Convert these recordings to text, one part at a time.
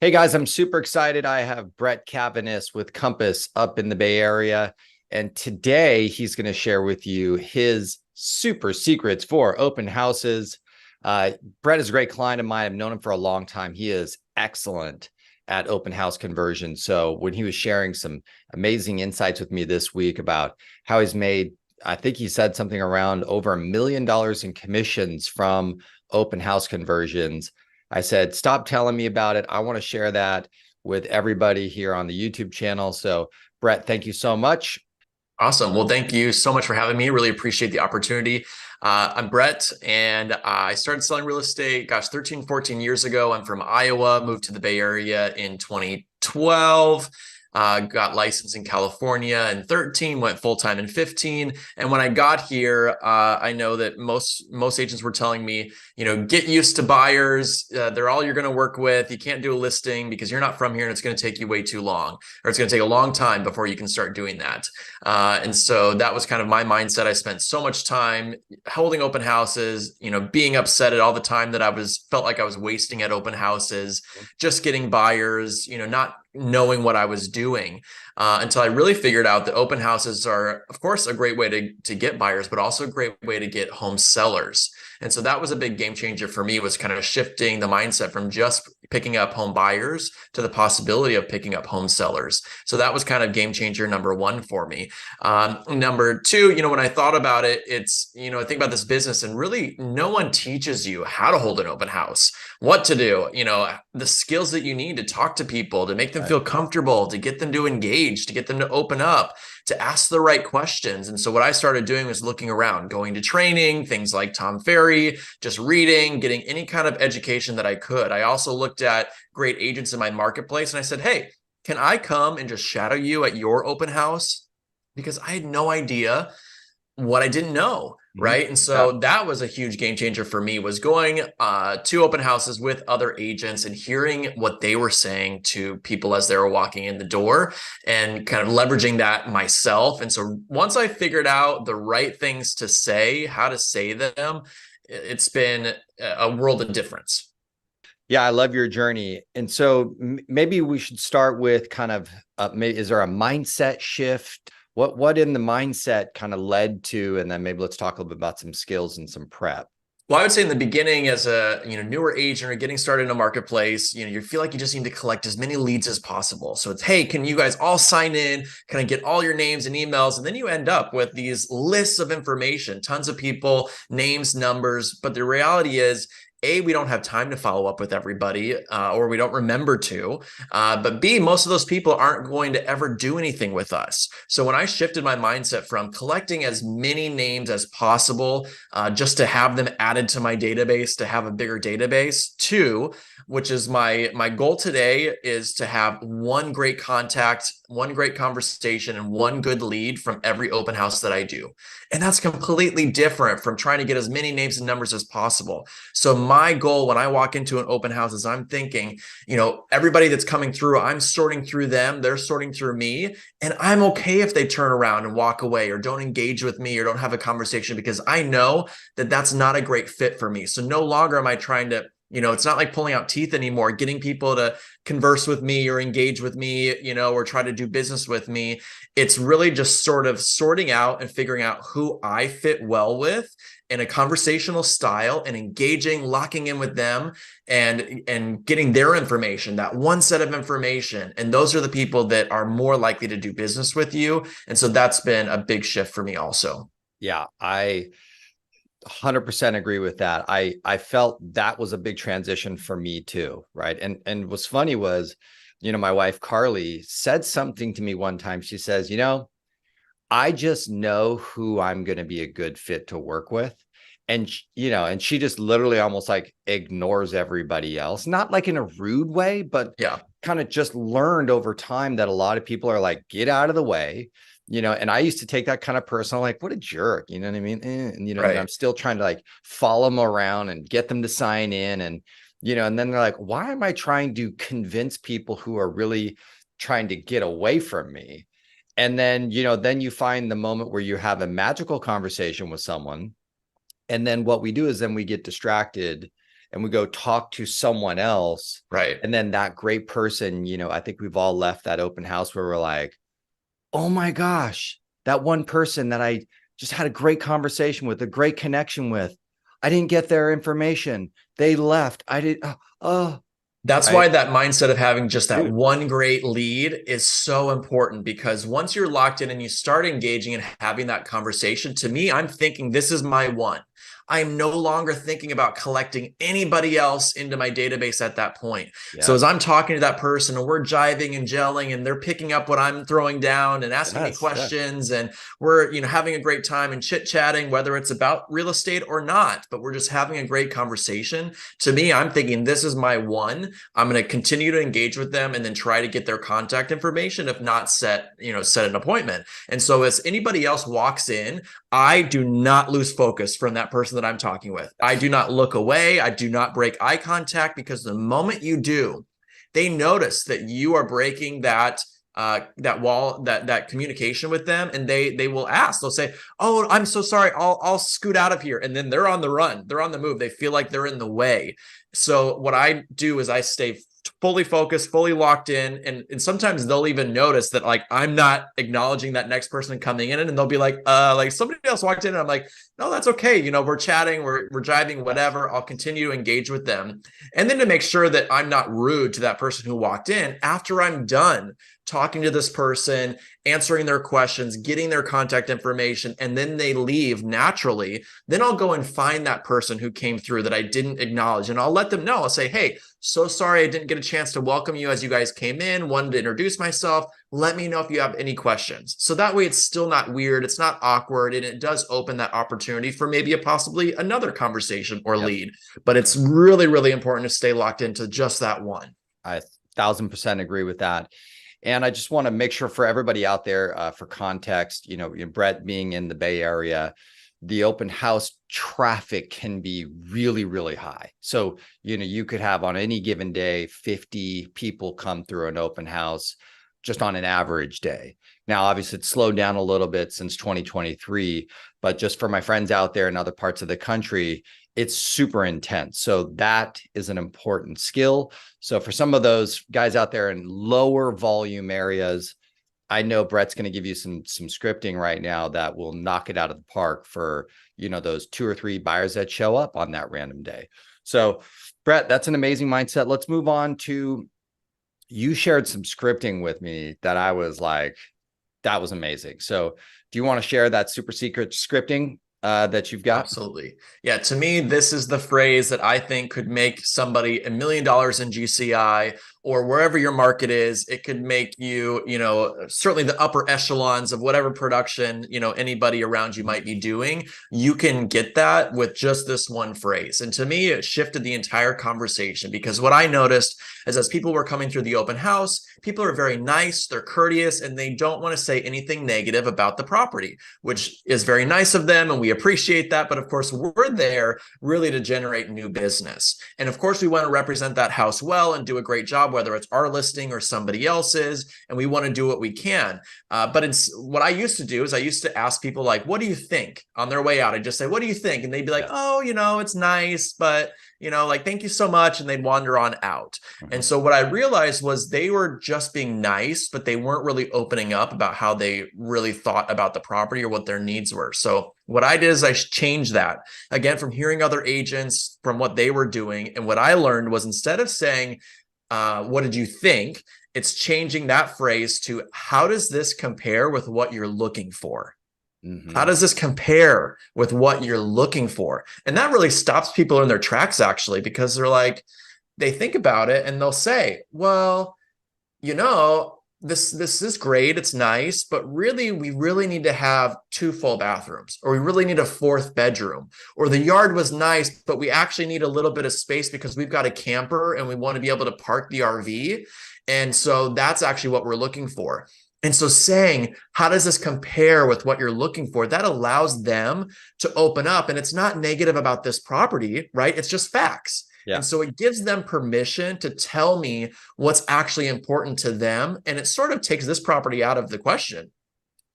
Hey guys, I'm super excited. I have Brett Caviness with Compass up in the Bay Area. And today he's going to share with you his super secrets for open houses. Brett is a great client of mine. I've known him for a long time. He is excellent at open house conversion. So when he was sharing some amazing insights with me this week about how he's made, I think he said something around over $1 million in commissions from open house conversions. I said, stop telling me about it. I want to share that with everybody here on the YouTube channel. So, Brett, thank you so much. Awesome. Well, thank you so much for having me. Really appreciate the opportunity. I'm Brett, and I started selling real estate, 13, 14 years ago. I'm from Iowa, moved to the Bay Area in 2012. Got licensed in California in 13, went full-time in 15. And when I got here, I know that most agents were telling me, get used to buyers. They're all you're going to work with. You can't do a listing because you're not from here and it's going to take you way too long, or it's going to take a long time before you can start doing that. And so that was kind of my mindset. I spent so much time holding open houses, being upset at all the time that felt like I was wasting at open houses, just getting buyers, not knowing what I was doing, until I really figured out that open houses are, of course, a great way to get buyers, but also a great way to get home sellers. And so that was a big game changer for me, was kind of shifting the mindset from just picking up home buyers to the possibility of picking up home sellers. So that was kind of game changer number one for me. Number two, when I thought about it, it's, I think about this business and really no one teaches you how to hold an open house, what to do, the skills that you need to talk to people, to make them feel comfortable, to get them to engage, to get them to open up, to ask the right questions. And so what I started doing was looking around, going to training, things like Tom Ferry, just reading, getting any kind of education that I could. I also looked at great agents in my marketplace and I said, hey, can I come and just shadow you at your open house? Because I had no idea what I didn't know. Right. And so that was a huge game changer for me, was going to open houses with other agents and hearing what they were saying to people as they were walking in the door, and kind of leveraging that myself. And so once I figured out the right things to say, how to say them, it's been a world of difference. Yeah, I love your journey. And so maybe we should start with kind of, is there a mindset shift? What in the mindset kind of led to, and then maybe let's talk a little bit about some skills and some prep. Well, I would say in the beginning, as a newer agent or getting started in a marketplace, you feel like you just need to collect as many leads as possible. So it's, hey, can you guys all sign in? Can I get all your names and emails? And then you end up with these lists of information, tons of people, names, numbers. But the reality is, A, we don't have time to follow up with everybody, or we don't remember to. But B, most of those people aren't going to ever do anything with us. So when I shifted my mindset from collecting as many names as possible, just to have them added to my database, to have a bigger database, to, which is my goal today, is to have one great contact, one great conversation, and one good lead from every open house that I do. And that's completely different from trying to get as many names and numbers as possible. So my goal when I walk into an open house is, I'm thinking, everybody that's coming through, I'm sorting through them, they're sorting through me, and I'm okay if they turn around and walk away or don't engage with me or don't have a conversation, because I know that that's not a great fit for me. So no longer am I trying to, it's not like pulling out teeth anymore, getting people to converse with me or engage with me, or try to do business with me. It's really just sort of sorting out and figuring out who I fit well with in a conversational style, and engaging, locking in with them, and getting their information, that one set of information. And those are the people that are more likely to do business with you. And so that's been a big shift for me also. Yeah, I 100% agree with that. I felt that was a big transition for me too, right? And what's funny was, my wife Carly said something to me one time. She says, I just know who I'm going to be a good fit to work with. And, and she just literally almost like ignores everybody else, not like in a rude way, but Yeah. kind of just learned over time that a lot of people are like, get out of the way. And I used to take that kind of personal, like, what a jerk, you know what I mean? And, Right. and I'm still trying to like follow them around and get them to sign in. And, and then they're like, why am I trying to convince people who are really trying to get away from me? And then, then you find the moment where you have a magical conversation with someone. And then what we do is then we get distracted and we go talk to someone else. Right. And then that great person, I think we've all left that open house where we're like, oh my gosh, that one person that I just had a great conversation with, a great connection with, I didn't get their information. They left. I did. That's Right. why that mindset of having just that one great lead is so important, because once you're locked in and you start engaging and having that conversation, to me, I'm thinking this is my one. I'm no longer thinking about collecting anybody else into my database at that point. Yeah. So as I'm talking to that person and we're jiving and gelling and they're picking up what I'm throwing down and asking me questions, and we're, having a great time and chit chatting, whether it's about real estate or not, but we're just having a great conversation. To me, I'm thinking this is my one. I'm going to continue to engage with them and then try to get their contact information. If not, set an appointment. And so as anybody else walks in, I do not lose focus from that person that I'm talking with. I do not look away. I do not break eye contact, because the moment you do, they notice that you are breaking that wall, that communication with them, and they will ask. They'll say, "Oh, I'm so sorry. I'll scoot out of here," and then they're on the run. They're on the move. They feel like they're in the way. So what I do is I stay fully focused, fully locked in. And sometimes they'll even notice that, like, I'm not acknowledging that next person coming in, and they'll be like somebody else walked in, and I'm like, no, that's okay. We're chatting, we're jiving, whatever. I'll continue to engage with them. And then to make sure that I'm not rude to that person who walked in, after I'm done talking to this person, answering their questions, getting their contact information, and then they leave naturally, then I'll go and find that person who came through that I didn't acknowledge. And I'll let them know. I'll say, hey, so sorry I didn't get a chance to welcome you as you guys came in. Wanted to introduce myself. Let me know if you have any questions. So that way it's still not weird. It's not awkward. And it does open that opportunity for maybe possibly another conversation or lead. But it's really, really important to stay locked into just that one. I 1000% agree with that. And I just want to make sure for everybody out there, for context, Brett being in the Bay Area, the open house traffic can be really, really high. So, you could have on any given day, 50 people come through an open house just on an average day. Now, obviously, it's slowed down a little bit since 2023, but just for my friends out there in other parts of the country, it's super intense. So that is an important skill. So for some of those guys out there in lower volume areas, I know Brett's going to give you some scripting right now that will knock it out of the park for, those 2 or 3 buyers that show up on that random day. So Brett, that's an amazing mindset. Let's move on to, you shared some scripting with me that I was like, that was amazing. So do you want to share that super secret scripting that you've got? Absolutely. Yeah. To me, this is the phrase that I think could make somebody $1 million in GCI, or wherever your market is. It could make you, certainly the upper echelons of whatever production, anybody around you might be doing. You can get that with just this one phrase. And to me, it shifted the entire conversation, because what I noticed is as people were coming through the open house, people are very nice, they're courteous, and they don't want to say anything negative about the property, which is very nice of them. And we appreciate that. But of course, we're there really to generate new business. And of course, we want to represent that house well and do a great job, whether it's our listing or somebody else's, and we want to do what we can. But it's what I used to do is I used to ask people, like, what do you think on their way out? I'd just say, what do you think? And they'd be like, oh, it's nice, but thank you so much. And they'd wander on out. And so what I realized was they were just being nice, but they weren't really opening up about how they really thought about the property or what their needs were. So what I did is I changed that, again, from hearing other agents, from what they were doing. And what I learned was, instead of saying, what did you think? It's changing that phrase to, how does this compare with what you're looking for? How does this compare with what you're looking for? And that really stops people in their tracks, actually, because they're like, they think about it and they'll say, well, this is great, it's nice, but really, we really need to have 2 full bathrooms, or we really need a 4th bedroom, or the yard was nice, but we actually need a little bit of space because we've got a camper and we want to be able to park the RV. And so that's actually what we're looking for. And so saying, how does this compare with what you're looking for? That allows them to open up, and it's not negative about this property, right? It's just facts. Yeah. And so it gives them permission to tell me what's actually important to them. And it sort of takes this property out of the question.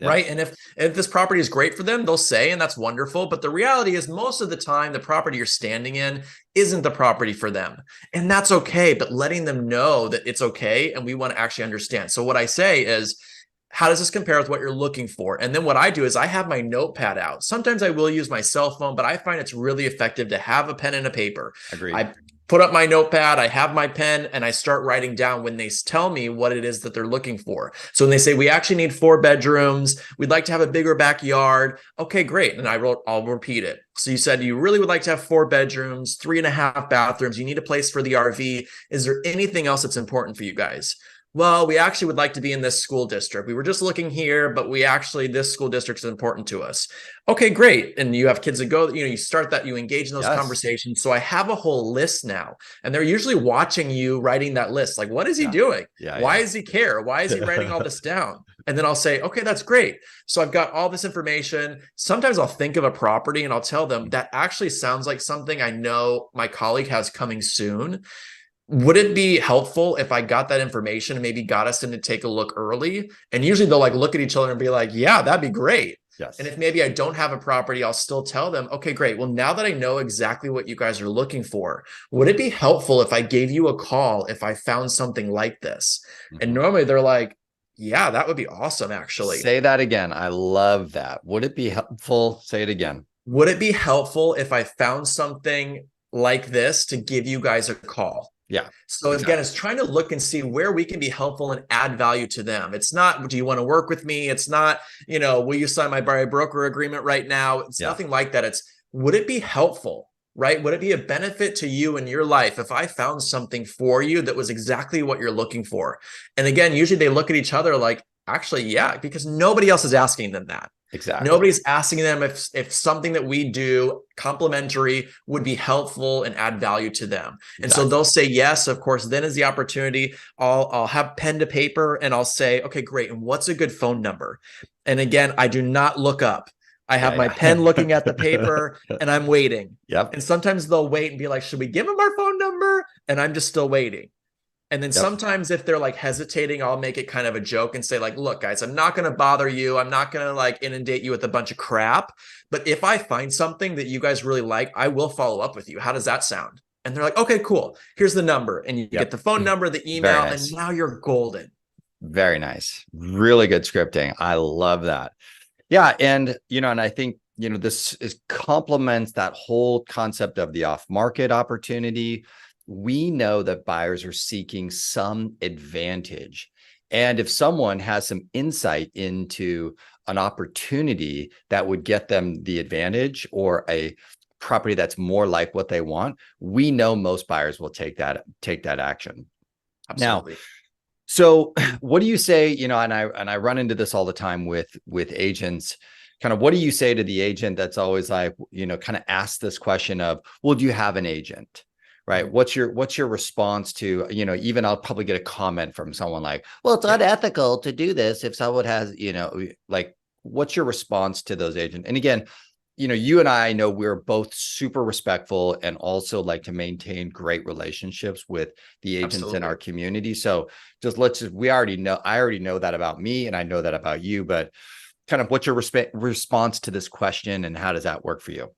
Right. And if this property is great for them, they'll say, and that's wonderful. But the reality is most of the time, the property you're standing in isn't the property for them. And that's okay. But letting them know that it's okay. And we want to actually understand. So what I say is, how does this compare with what you're looking for? And then what I do is I have my notepad out. Sometimes I will use my cell phone, but I find it's really effective to have a pen and a paper. Agreed. I put up my notepad, I have my pen, and I start writing down when they tell me what it is that they're looking for. So when they say, we actually need 4 bedrooms, we'd like to have a bigger backyard. Okay, great. And I'll repeat it. So you said you really would like to have 4 bedrooms, 3.5 bathrooms. You need a place for the RV. Is there anything else that's important for you guys? Well, we actually would like to be in this school district. We were just looking here, but this school district is important to us. Okay, great. And you have kids that go, you start that, you engage in those conversations. So I have a whole list now, and they're usually watching you writing that list. Like, what is he doing? Why does he care? Why is he writing all this down? And then I'll say, okay, that's great. So I've got all this information. Sometimes I'll think of a property and I'll tell them that actually sounds like something I know my colleague has coming soon. Would it be helpful if I got that information and maybe got us in to take a look early? And usually they'll like look at each other and be like, yeah, that'd be great. Yes. And if maybe I don't have a property, I'll still tell them, okay, great. Well, now that I know exactly what you guys are looking for, would it be helpful if I gave you a call if I found something like this? And normally they're like, yeah, that would be awesome, actually. Say that again. I love that. Would it be helpful? Say it again. Would it be helpful if I found something like this to give you guys a call? Yeah. So again, it's trying to look and see where we can be helpful and add value to them. It's not, do you want to work with me? It's not, will you sign my broker agreement right now? It's nothing like that. It's, would it be helpful, right? Would it be a benefit to you in your life if I found something for you that was exactly what you're looking for? And again, usually they look at each other like, actually, yeah, because nobody else is asking them that. Exactly. Nobody's asking them if something that we do complimentary would be helpful and add value to them. And so they'll say yes, of course. Then is the opportunity. I'll have pen to paper and I'll say, okay, great. And what's a good phone number? And again, I do not look up. I have my pen looking at the paper and I'm waiting. Yep. And sometimes they'll wait and be like, should we give them our phone number? And I'm just still waiting. And then sometimes if they're like hesitating, I'll make it kind of a joke and say like, look, guys, I'm not going to bother you. I'm not going to like inundate you with a bunch of crap. But if I find something that you guys really like, I will follow up with you. How does that sound? And they're like, okay, cool. Here's the number. And you get the phone number, the email, and now you're golden. Very nice. Really good scripting. I love that. Yeah. And, and I think, this complements that whole concept of the off-market opportunity. We know that buyers are seeking some advantage. And if someone has some insight into an opportunity that would get them the advantage or a property that's more like what they want, we know most buyers will take that action. Absolutely. Now, so what do you say, and I run into this all the time with agents. Kind of what do you say to the agent that's always like, kind of ask this question of, well, do you have an agent? Right. What's your response to, even I'll probably get a comment from someone like, well, it's unethical to do this if someone has, like, what's your response to those agents? And again, you and I know we're both super respectful and also like to maintain great relationships with the agents in our community. So I already know that about me and I know that about you, but kind of what's your response to this question and how does that work for you?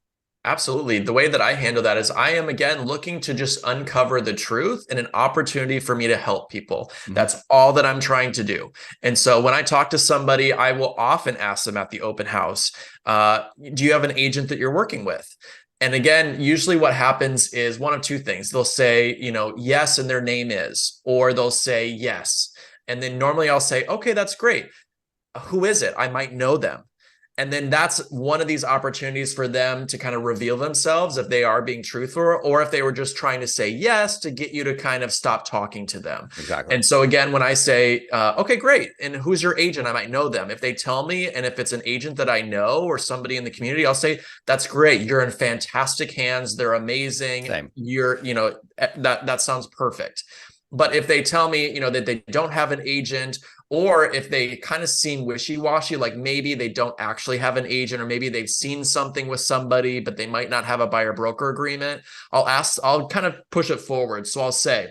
Absolutely. The way that I handle that is I am, again, looking to just uncover the truth and an opportunity for me to help people. That's all that I'm trying to do. And so when I talk to somebody, I will often ask them at the open house, do you have an agent that you're working with? And again, usually what happens is one of two things. They'll say, yes, and their name is, or they'll say yes. And then normally I'll say, okay, that's great. Who is it? I might know them. And then that's one of these opportunities for them to kind of reveal themselves if they are being truthful or if they were just trying to say yes to get you to kind of stop talking to them. Exactly. And so again, when I say, okay, great. And who's your agent? I might know them. If they tell me, and if it's an agent that I know or somebody in the community, I'll say, that's great. You're in fantastic hands. They're amazing. Same. That sounds perfect. But if they tell me, that they don't have an agent, or if they kind of seem wishy-washy, like maybe they don't actually have an agent, or maybe they've seen something with somebody, but they might not have a buyer broker agreement, I'll kind of push it forward. So I'll say,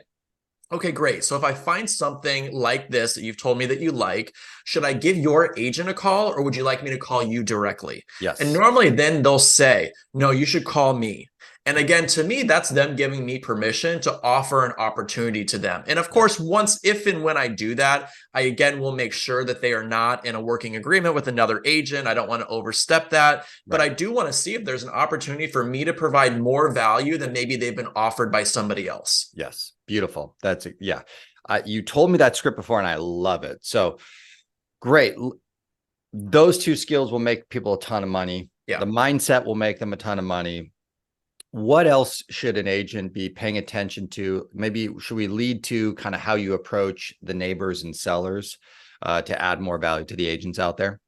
Okay, great. So if I find something like this that you've told me that you like, should I give your agent a call or would you like me to call you directly? And Yes. normally then they'll say, no, you should call me. And again, to me, that's them giving me permission to offer an opportunity to them. And of Yeah. course, once, if and when I do that, I again will make sure that they are not in a working agreement with another agent. I don't want to overstep that, but Right. I do want to see if there's an opportunity for me to provide more value than maybe they've been offered by somebody else. Yes. Beautiful. That's it. Yeah. You told me that script before and I love it. So great. Those two skills will make people a ton of money. Yeah. The mindset will make them a ton of money. What else should an agent be paying attention to? Maybe should we lead to kind of how you approach the neighbors and sellers to add more value to the agents out there?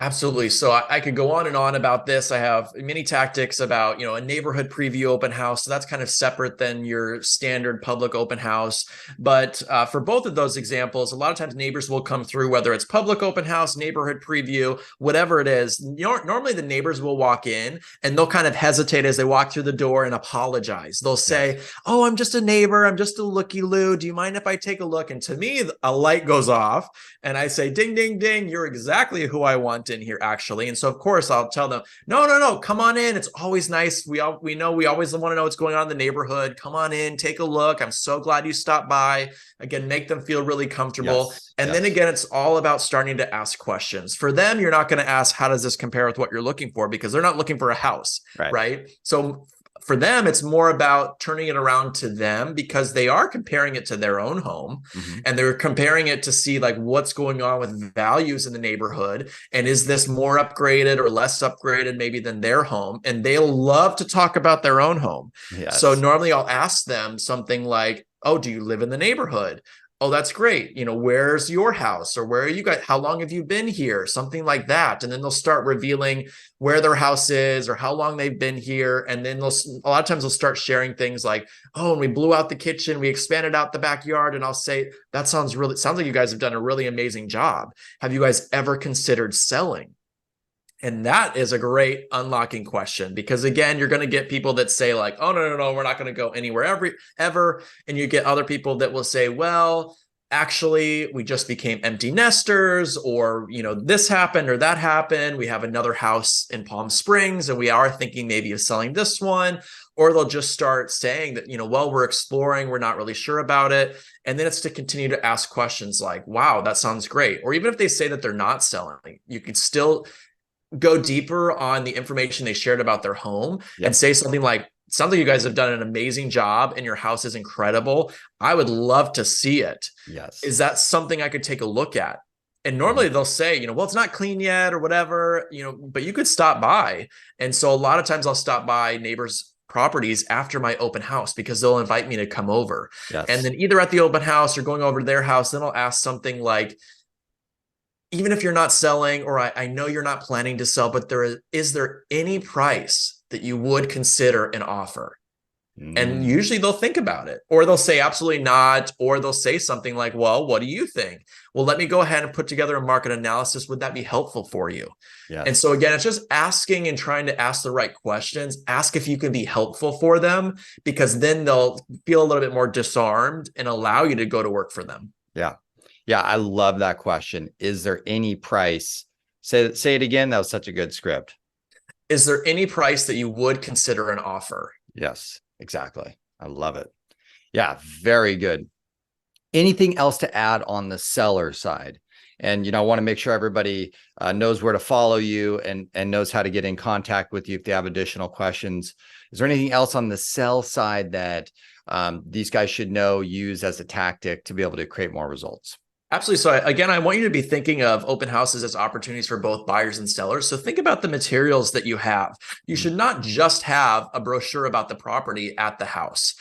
Absolutely. So I could go on and on about this. I have many tactics about, a neighborhood preview open house. So that's kind of separate than your standard public open house. But for both of those examples, a lot of times neighbors will come through, whether it's public open house, neighborhood preview, whatever it is. Normally the neighbors will walk in and they'll kind of hesitate as they walk through the door and apologize. They'll say, Yes. oh, I'm just a neighbor. I'm just a looky-loo. Do you mind if I take a look? And to me, a light goes off and I say, ding, ding, ding. You're exactly who I want in here, actually. And so of course I'll tell them, no, come on in. It's always nice. We know we always want to know what's going on in the neighborhood. Come on in, take a look. I'm so glad you stopped by. Again, make them feel really comfortable. Yes. And then again, it's all about starting to ask questions. For them, you're not going to ask, how does this compare with what you're looking for? Because they're not looking for a house, right? So for them, it's more about turning it around to them because they are comparing it to their own home and they're comparing it to see like what's going on with values in the neighborhood. And is this more upgraded or less upgraded maybe than their home? And they'll love to talk about their own home. Yes. So normally I'll ask them something like, oh, do you live in the neighborhood? Oh, that's great. Where's your house or where are you guys? How long have you been here? Something like that. And then they'll start revealing where their house is or how long they've been here. And then a lot of times they'll start sharing things like, oh, and we blew out the kitchen. We expanded out the backyard. And I'll say, that sounds like you guys have done a really amazing job. Have you guys ever considered selling? And that is a great unlocking question because again, you're going to get people that say like, oh, no, we're not going to go anywhere ever. And you get other people that will say, well, actually, we just became empty nesters or, this happened or that happened. We have another house in Palm Springs and we are thinking maybe of selling this one. Or they'll just start saying that, well, we're exploring, we're not really sure about it. And then it's to continue to ask questions like, wow, that sounds great. Or even if they say that they're not selling, you could still go deeper on the information they shared about their home and say something like, sounds like you guys have done an amazing job and your house is incredible. I would love to see it. Yes. Is that something I could take a look at? And normally they'll say, well, it's not clean yet or whatever, but you could stop by. And so a lot of times I'll stop by neighbors' properties after my open house because they'll invite me to come over. Yes. And then either at the open house or going over to their house, then I'll ask something like, even if you're not selling, or I know you're not planning to sell, but is there any price that you would consider an offer? And usually they'll think about it, or they'll say absolutely not, or they'll say something like, well, what do you think? Well, let me go ahead and put together a market analysis. Would that be helpful for you? Yes. And so again, it's just asking and trying to ask the right questions. Ask if you can be helpful for them, because then they'll feel a little bit more disarmed and allow you to go to work for them. Yeah. Yeah, I love that question. Is there any price? Say it again. That was such a good script. Is there any price that you would consider an offer? Yes, exactly. I love it. Yeah, very good. Anything else to add on the seller side? And, I want to make sure everybody knows where to follow you and knows how to get in contact with you if they have additional questions. Is there anything else on the sell side that these guys should use as a tactic to be able to create more results? Absolutely. So again, I want you to be thinking of open houses as opportunities for both buyers and sellers. So think about the materials that you have. You should not just have a brochure about the property at the house,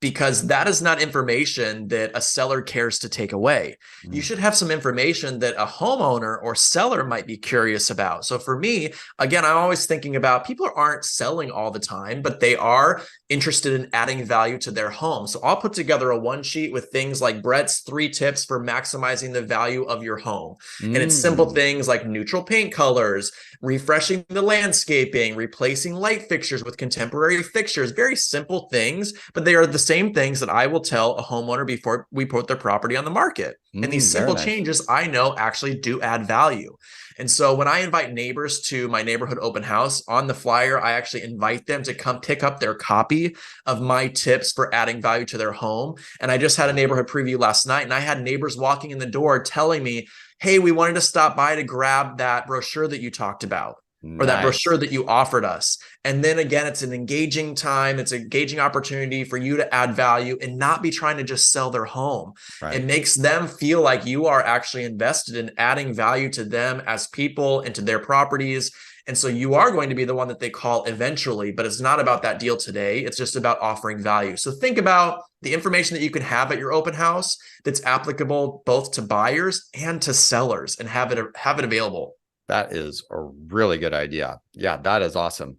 because that is not information that a seller cares to take away. You should have some information that a homeowner or seller might be curious about. So for me, again, I'm always thinking about people aren't selling all the time, but they are interested in adding value to their home. So I'll put together a one sheet with things like Brett's 3 tips for maximizing the value of your home. And it's simple things like neutral paint colors, refreshing the landscaping, replacing light fixtures with contemporary fixtures, very simple things, but they are the same things that I will tell a homeowner before we put their property on the market. And these simple changes I know actually do add value. And so when I invite neighbors to my neighborhood open house, on the flyer, I actually invite them to come pick up their copy of my tips for adding value to their home. And I just had a neighborhood preview last night, and I had neighbors walking in the door telling me, hey, we wanted to stop by to grab that brochure that you talked about. Or that brochure that you offered us. And then again, it's an engaging time. It's an engaging opportunity for you to add value and not be trying to just sell their home. It makes them feel like you are actually invested in adding value to them as people and to their properties. And so you are going to be the one that they call eventually, but it's not about that deal today. It's just about offering value. So think about the information that you can have at your open house that's applicable both to buyers and to sellers, and have it available. That is a really good idea. Yeah, that is awesome.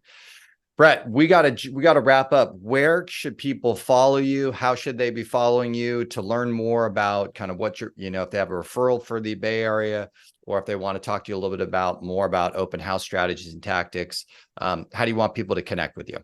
Brett, we gotta wrap up. Where should people follow you? How should they be following you to learn more about kind of what you're, if they have a referral for the Bay Area, or if they want to talk to you a little bit more about open house strategies and tactics? How do you want people to connect with you?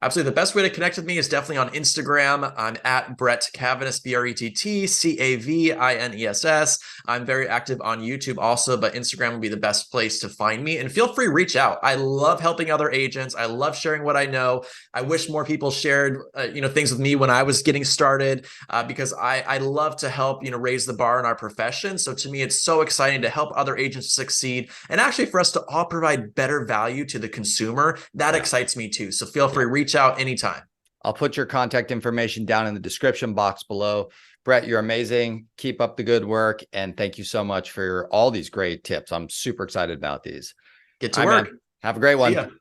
Absolutely. The best way to connect with me is definitely on Instagram. I'm at Brett Caviness, BRETTCAVINESS. I'm very active on YouTube also, but Instagram will be the best place to find me. And feel free to reach out. I love helping other agents. I love sharing what I know. I wish more people shared, things with me when I was getting started, because I love to help, raise the bar in our profession. So to me, it's so exciting to help other agents succeed, and actually for us to all provide better value to the consumer. That excites me too. So feel free to reach out anytime. I'll put your contact information down in the description box below. Brett, you're amazing. Keep up the good work. And thank you so much for all these great tips. I'm super excited about these. Get to work. Man. Have a great one.